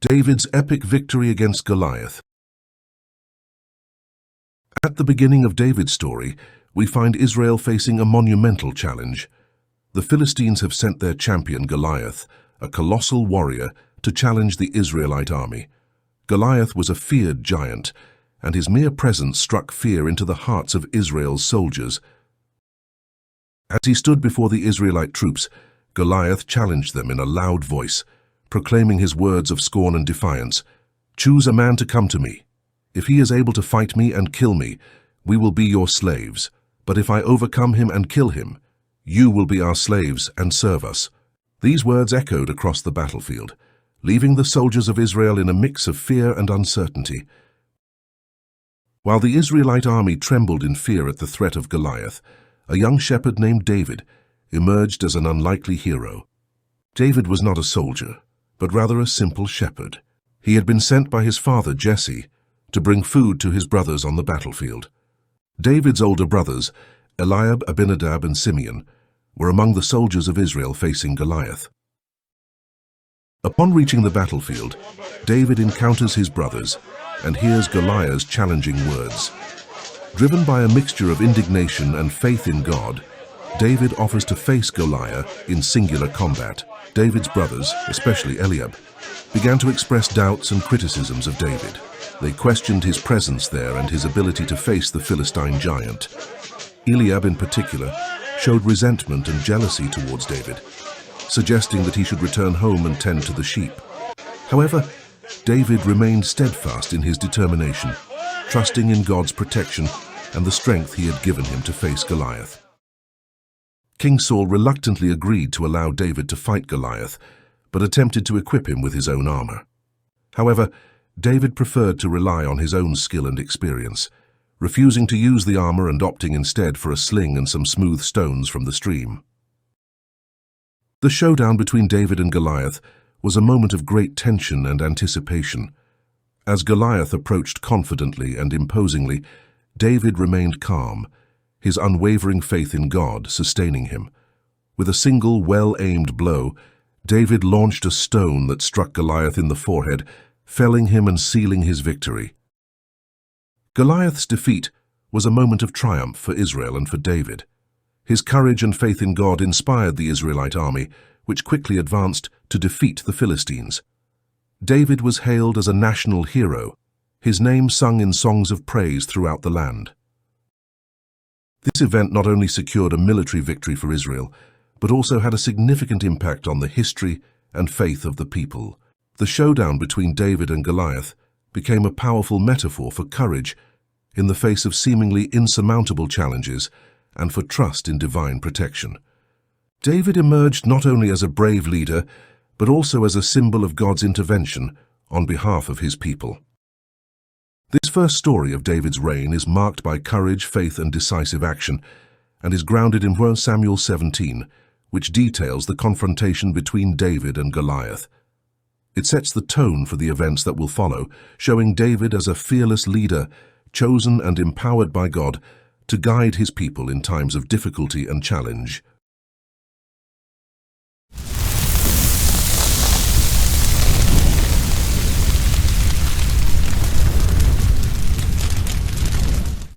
David's epic victory against Goliath. At the beginning of David's story, we find Israel facing a monumental challenge. The Philistines have sent their champion Goliath, a colossal warrior, to challenge the Israelite army. Goliath was a feared giant, and his mere presence struck fear into the hearts of Israel's soldiers. As he stood before the Israelite troops, Goliath challenged them in a loud voice, proclaiming his words of scorn and defiance. "Choose a man to come to me. If he is able to fight me and kill me, we will be your slaves. But if I overcome him and kill him, you will be our slaves and serve us." These words echoed across the battlefield, leaving the soldiers of Israel in a mix of fear and uncertainty. While the Israelite army trembled in fear at the threat of Goliath, a young shepherd named David emerged as an unlikely hero. David was not a soldier, but rather a simple shepherd. He had been sent by his father Jesse to bring food to his brothers on the battlefield. David's older brothers, Eliab, Abinadab, and Simeon, were among the soldiers of Israel facing Goliath. Upon reaching the battlefield, David encounters his brothers and hears Goliath's challenging words. Driven by a mixture of indignation and faith in God, David offers to face Goliath in singular combat. David's brothers, especially Eliab, began to express doubts and criticisms of David. They questioned his presence there and his ability to face the Philistine giant. Eliab, in particular, showed resentment and jealousy towards David, suggesting that he should return home and tend to the sheep. However, David remained steadfast in his determination, trusting in God's protection and the strength he had given him to face Goliath. King Saul reluctantly agreed to allow David to fight Goliath, but attempted to equip him with his own armor. However, David preferred to rely on his own skill and experience, refusing to use the armor and opting instead for a sling and some smooth stones from the stream. The showdown between David and Goliath was a moment of great tension and anticipation. As Goliath approached confidently and imposingly, David remained calm, his unwavering faith in God sustaining him. With a single well-aimed blow, David launched a stone that struck Goliath in the forehead, felling him and sealing his victory. Goliath's defeat was a moment of triumph for Israel and for David. His courage and faith in God inspired the Israelite army, which quickly advanced to defeat the Philistines. David was hailed as a national hero, his name sung in songs of praise throughout the land. This event not only secured a military victory for Israel, but also had a significant impact on the history and faith of the people. The showdown between David and Goliath became a powerful metaphor for courage in the face of seemingly insurmountable challenges and for trust in divine protection. David emerged not only as a brave leader, but also as a symbol of God's intervention on behalf of his people. This first story of David's reign is marked by courage, faith, and decisive action, and is grounded in 1 Samuel 17, which details the confrontation between David and Goliath. It sets the tone for the events that will follow, showing David as a fearless leader, chosen and empowered by God to guide his people in times of difficulty and challenge.